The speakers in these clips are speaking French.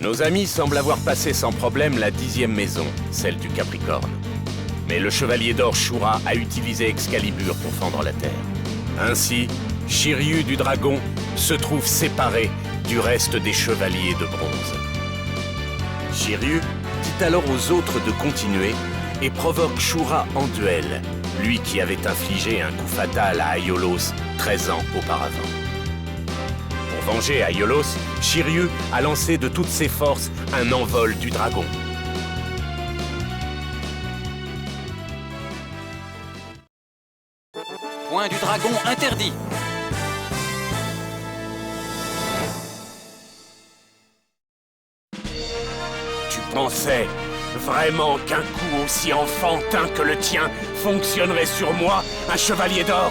Nos amis semblent avoir passé sans problème la 10e maison, celle du Capricorne. Mais le chevalier d'or Shura a utilisé Excalibur pour fendre la terre. Ainsi, Shiryu du Dragon se trouve séparé du reste des chevaliers de bronze. Shiryu dit alors aux autres de continuer et provoque Shura en duel, lui qui avait infligé un coup fatal à Aiolos 13 ans auparavant. Pour venger Aiolos, Shiryu a lancé de toutes ses forces un envol du dragon. Point du dragon interdit. Tu pensais vraiment qu'un coup aussi enfantin que le tien fonctionnerait sur moi, un chevalier d'or?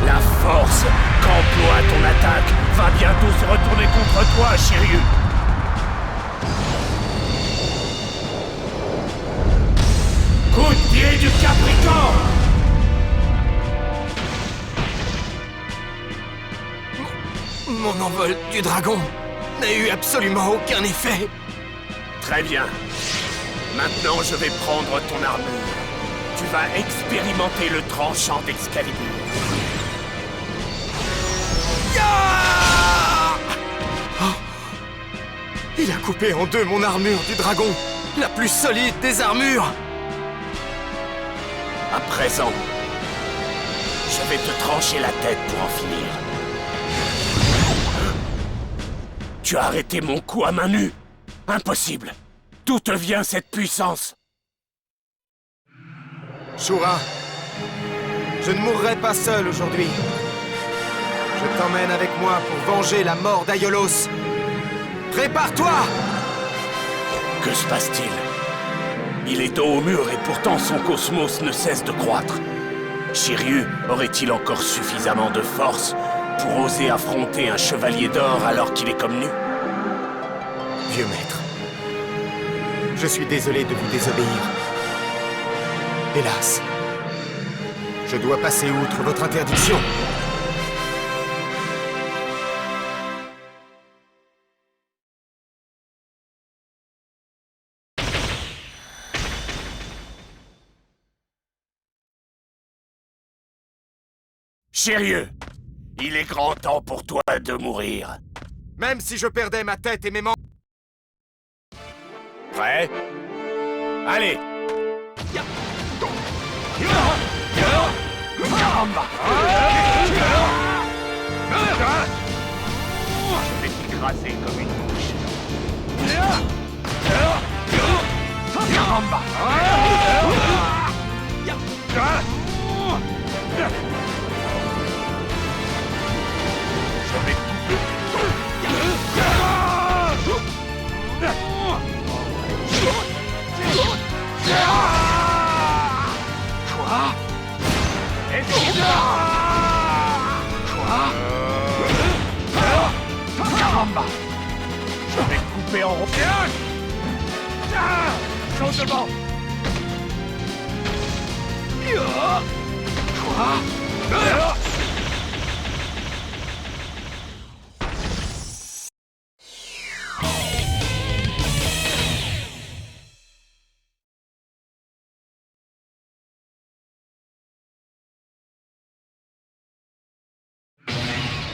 La force qu'emploie ton attaque va bientôt se retourner contre toi, Shiryu. Coup de pied du Capricorne! Mon envol du dragon n'a eu absolument aucun effet. Très bien. Maintenant, je vais prendre ton armure. Tu vas expérimenter le tranchant d'Excalibur. Il a coupé en deux mon armure du dragon, la plus solide des armures. À présent, je vais te trancher la tête pour en finir. Tu as arrêté mon coup à main nue? Impossible! D'où te vient cette puissance? Shura, je ne mourrai pas seul aujourd'hui. Je t'emmène avec moi pour venger la mort d'Aiolos. Prépare-toi! Que se passe-t-il? Il est dos au mur et pourtant son cosmos ne cesse de croître. Shiryu aurait-il encore suffisamment de force pour oser affronter un chevalier d'or alors qu'il est comme nu? Vieux maître, je suis désolé de vous désobéir. Hélas, je dois passer outre votre interdiction. Shiryu, il est grand temps pour toi de mourir. Même si je perdais ma tête et mes membres... Prêt? Allez! Je vais t'écraser comme une mouche. Je vais te couper. Quoi? Quoi? Caramba! Je vais te couper en rond. Saute devant! Quoi?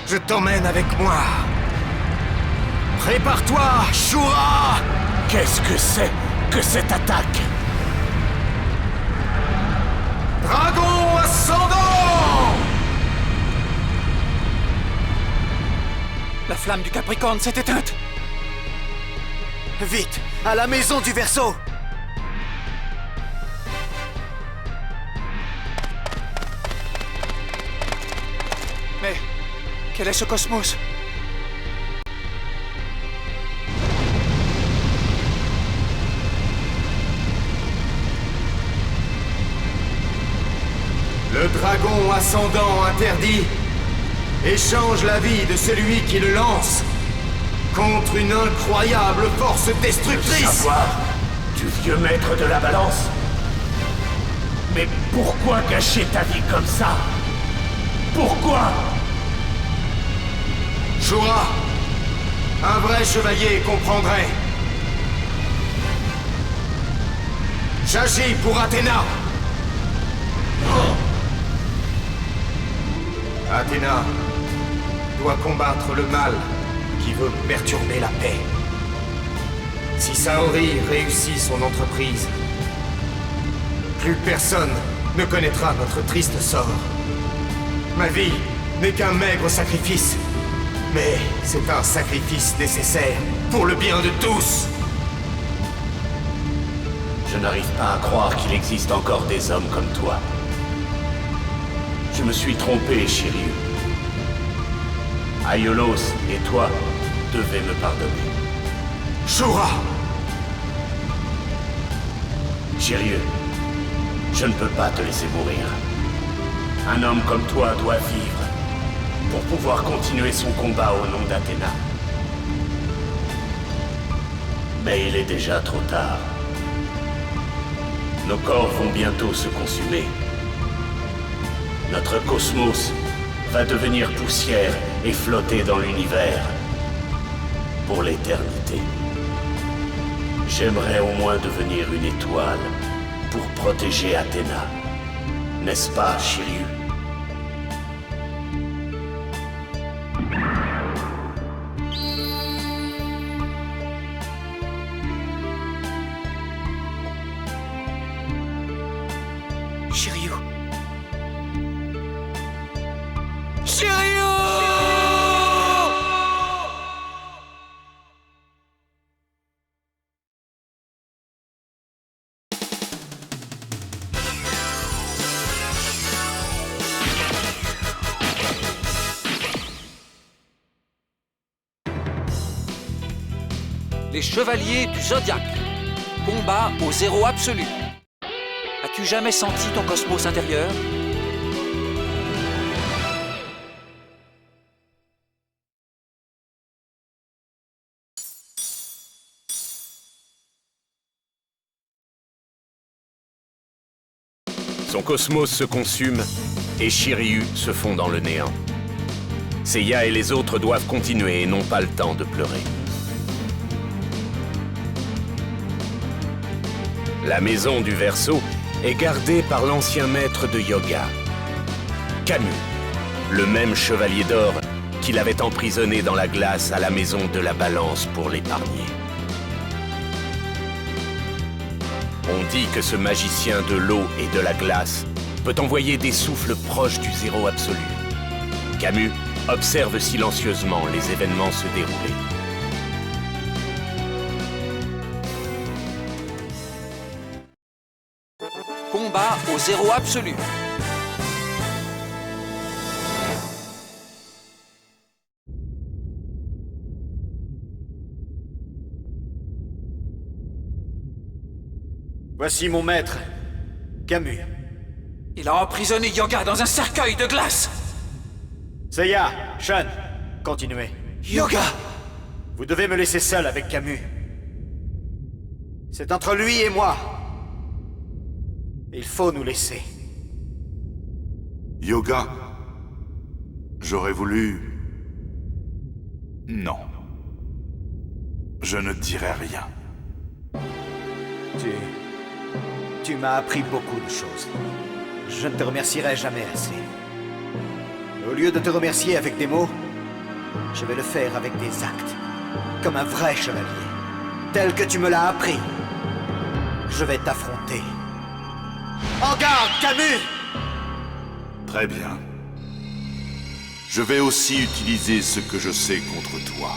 Je t'emmène avec moi. Prépare-toi, Shura! Qu'est-ce que c'est que cette attaque? Dragon ascendant! La flamme du Capricorne s'est éteinte. Vite, à la maison du Verseau! Mais quel est ce cosmos? Le dragon ascendant interdit échange la vie de celui qui le lance contre une incroyable force destructrice. Savoir du vieux maître de la balance. Mais pourquoi gâcher ta vie comme ça? Pourquoi? Shura, Un vrai chevalier comprendrait. J'agis pour Athéna. Athéna doit combattre le mal qui veut perturber la paix. Si Saori réussit son entreprise, plus personne ne connaîtra notre triste sort. Ma vie n'est qu'un maigre sacrifice, mais c'est un sacrifice nécessaire pour le bien de tous. Je n'arrive pas à croire qu'il existe encore des hommes comme toi. Je me suis trompé, Shiryu. Aiolos et toi devez me pardonner. Shura! Shiryu, je ne peux pas te laisser mourir. Un homme comme toi doit vivre pour pouvoir continuer son combat au nom d'Athéna. Mais il est déjà trop tard. Nos corps vont bientôt se consumer. Notre cosmos va devenir poussière et flotter dans l'univers pour l'éternité. J'aimerais au moins devenir une étoile pour protéger Athéna. N'est-ce pas, Shiryu? Shiryu. Shiryu! Les chevaliers du Zodiaque. Combat au zéro absolu. As-tu jamais senti ton cosmos intérieur? Son cosmos se consume et Shiryu se fond dans le néant. Seiya et les autres doivent continuer et n'ont pas le temps de pleurer. La maison du Verseau est gardée par l'ancien maître de yoga, Camus, le même chevalier d'or qui l'avait emprisonné dans la glace à la maison de la Balance pour l'épargner. On dit que ce magicien de l'eau et de la glace peut envoyer des souffles proches du zéro absolu. Camus observe silencieusement les événements se dérouler. Combat au zéro absolu. Voici mon maître, Camus. Il a emprisonné Yoga dans un cercueil de glace. Seiya, Shun, continuez. Yoga! Vous devez me laisser seul avec Camus. C'est entre lui et moi. Il faut nous laisser. Yoga, j'aurais voulu... Non. Je ne dirai rien. Tu m'as appris beaucoup de choses. Je ne te remercierai jamais assez. Au lieu de te remercier avec des mots, je vais le faire avec des actes. Comme un vrai chevalier. Tel que tu me l'as appris. Je vais t'affronter. En garde, Camus! Très bien. Je vais aussi utiliser ce que je sais contre toi.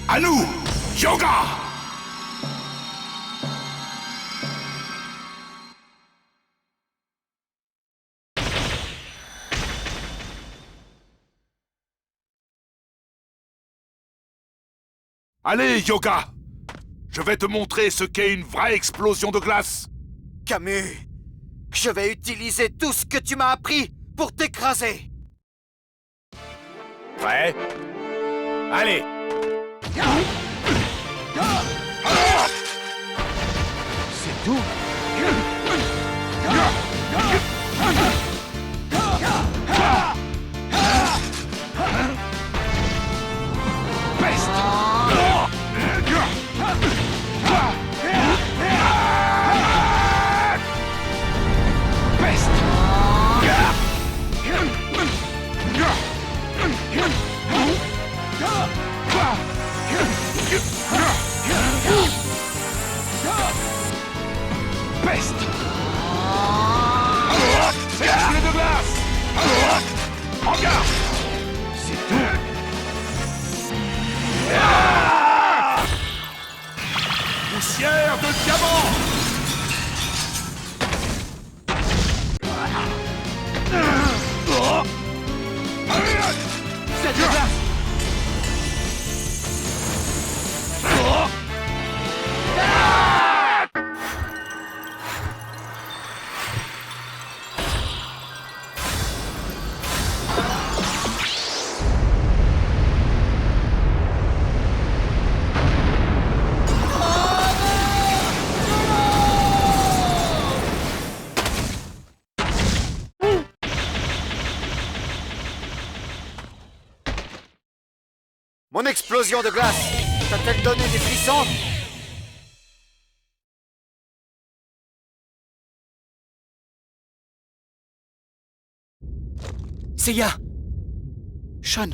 À nous, Yoga! Allez, Yoga! Je vais te montrer ce qu'est une vraie explosion de glace! Camus, je vais utiliser tout ce que tu m'as appris pour t'écraser. Prêt? Allez! C'est tout? Peste! résiste. C'est la boulet de glace. En garde. C'est tout. Poussière de diamant. C'est de glace. Mon explosion de glace t'a-t-elle donné des frissons? Seiya! Sean!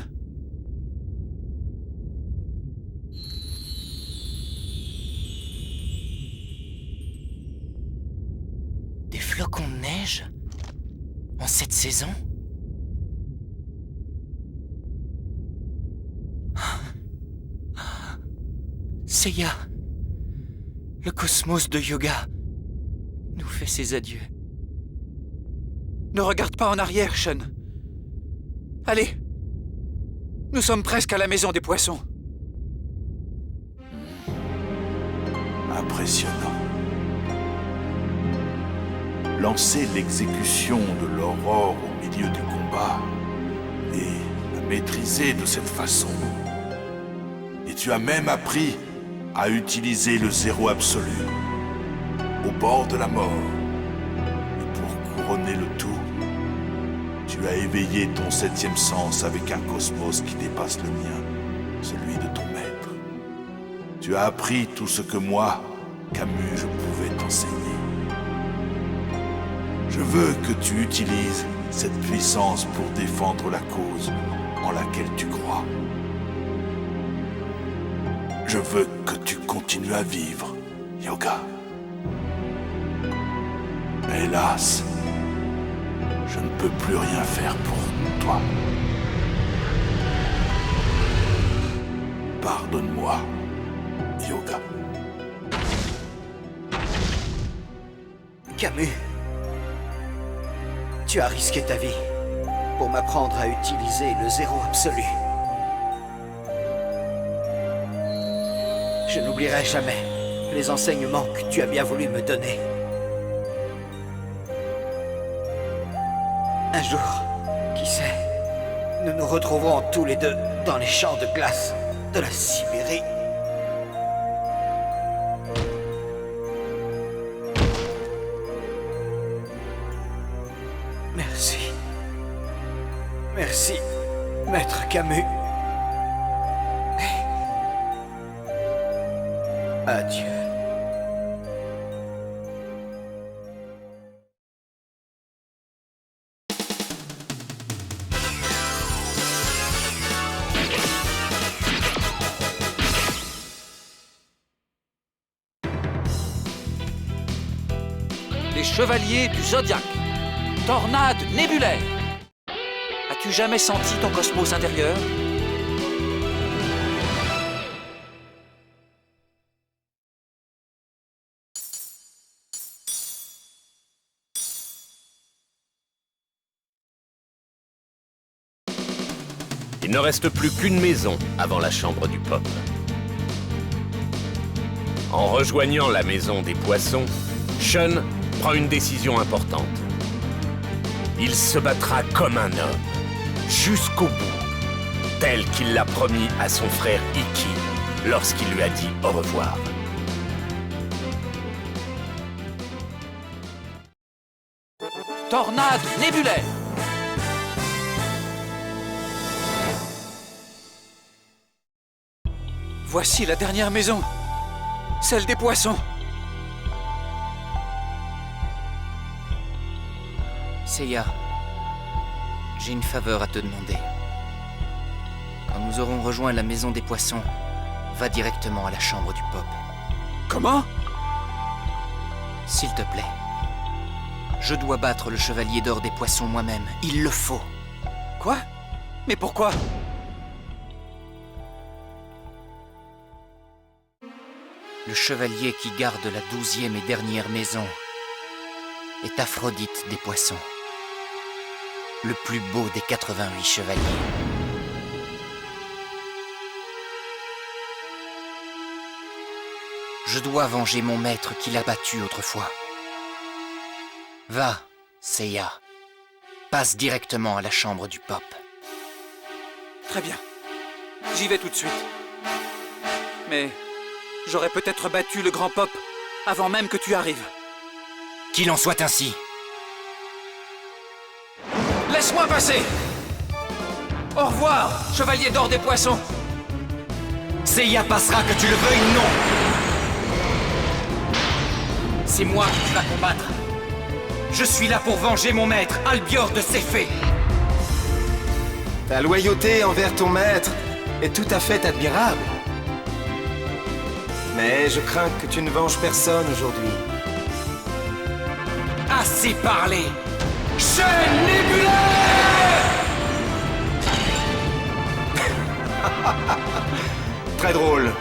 Des flocons de neige? En cette saison? Seiya! Le cosmos de Yoga nous fait ses adieux. Ne regarde pas en arrière, Sean. Allez! Nous sommes presque à la maison des poissons. Impressionnant. Lancer l'exécution de l'aurore au milieu du combat et la maîtriser de cette façon. Et tu as même appris à utiliser le zéro absolu au bord de la mort. Et pour couronner le tout, tu as éveillé ton 7e sens avec un cosmos qui dépasse le mien, celui de ton maître. Tu as appris tout ce que moi, Camus, je pouvais t'enseigner. Je veux que tu utilises cette puissance pour défendre la cause en laquelle tu crois. Je veux que tu continues à vivre, Yoga. Mais hélas, je ne peux plus rien faire pour toi. Pardonne-moi, Yoga. Camus, tu as risqué ta vie pour m'apprendre à utiliser le zéro absolu. Je n'oublierai jamais les enseignements que tu as bien voulu me donner. Un jour, qui sait, nous nous retrouverons tous les deux dans les champs de glace de la Sibérie. Merci. Merci, Maître Camus. Adieu. Les chevaliers du Zodiaque. Tornade nébulaire. As-tu jamais senti ton cosmos intérieur? Il ne reste plus qu'une maison avant la chambre du peuple. En rejoignant la maison des poissons, Sean prend une décision importante. Il se battra comme un homme, jusqu'au bout, tel qu'il l'a promis à son frère Ikki lorsqu'il lui a dit au revoir. Tornade nébulaire. Voici la dernière maison. Celle des poissons. Seiya, j'ai une faveur à te demander. Quand nous aurons rejoint la maison des poissons, va directement à la chambre du peuple. Comment? S'il te plaît. Je dois battre le chevalier d'or des poissons moi-même. Il le faut. Quoi? Mais pourquoi? Le chevalier qui garde la 12e et dernière maison est Aphrodite des poissons. Le plus beau des 88 chevaliers. Je dois venger mon maître qui l'a battu autrefois. Va, Seiya. Passe directement à la chambre du Pop. Très bien. J'y vais tout de suite. Mais j'aurais peut-être battu le grand Pop avant même que tu arrives. Qu'il en soit ainsi. Laisse-moi passer! Au revoir, chevalier d'or des poissons! Seiya passera que tu le veuilles ou non. C'est moi que tu vas combattre. Je suis là pour venger mon maître, Albior de Céphée. Ta loyauté envers ton maître est tout à fait admirable. Mais je crains que tu ne venges personne aujourd'hui. Assez parlé. Chaîne nébulaire! Très drôle.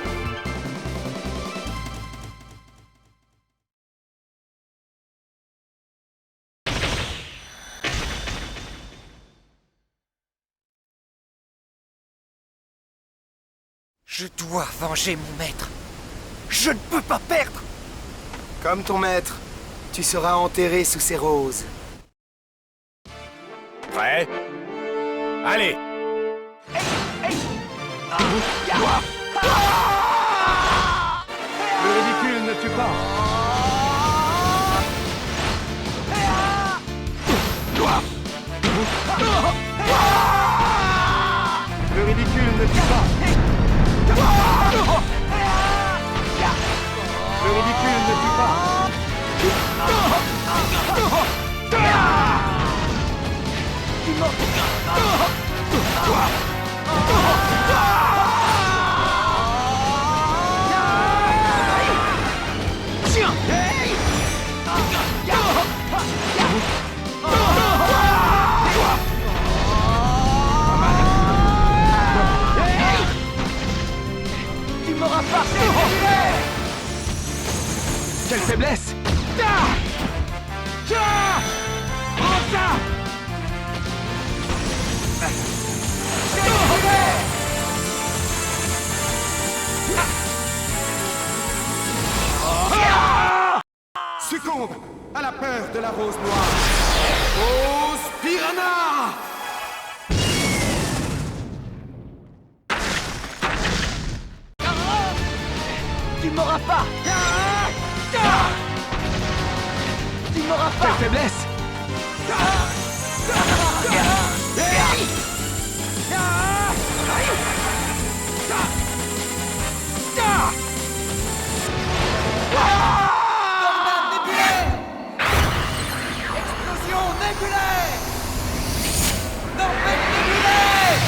Je dois venger mon maître. Je ne peux pas perdre. Comme ton maître, tu seras enterré sous ces roses. Prêt? Allez! Le ridicule ne tue pas. Le ridicule ne tue pas. Le ridicule ne tue pas. Tu m'auras pas fait. Quelle faiblesse! Succombe à la peur de la rose noire. Rose Piranha! Tu m'auras pas. Tu m'auras pas. Quelle faiblesse! Explosion nébulaire. Tempête nébulaire.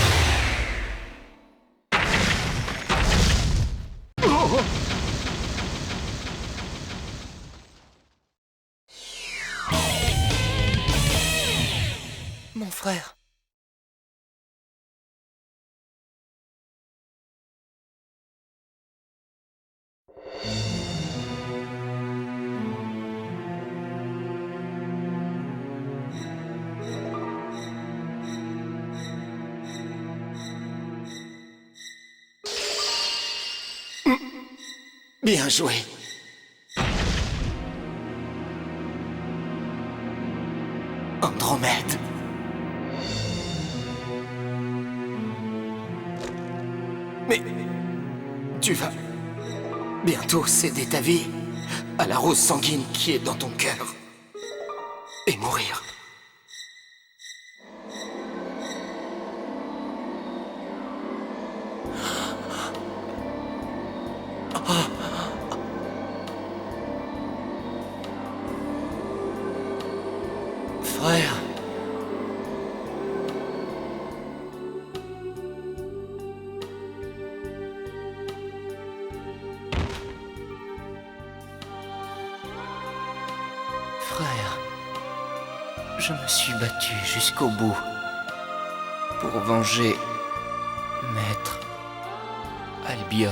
Mon frère. Bien joué. Andromède. Mais tu vas bientôt céder ta vie à la rose sanguine qui est dans ton cœur et mourir. Frère. frère, je me suis battu jusqu'au bout pour venger Maître Albior.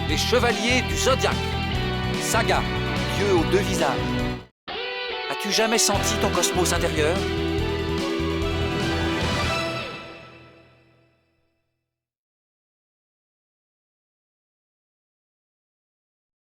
Les chevaliers du Zodiaque. Saga, dieu aux deux visages. As-tu jamais senti ton cosmos intérieur?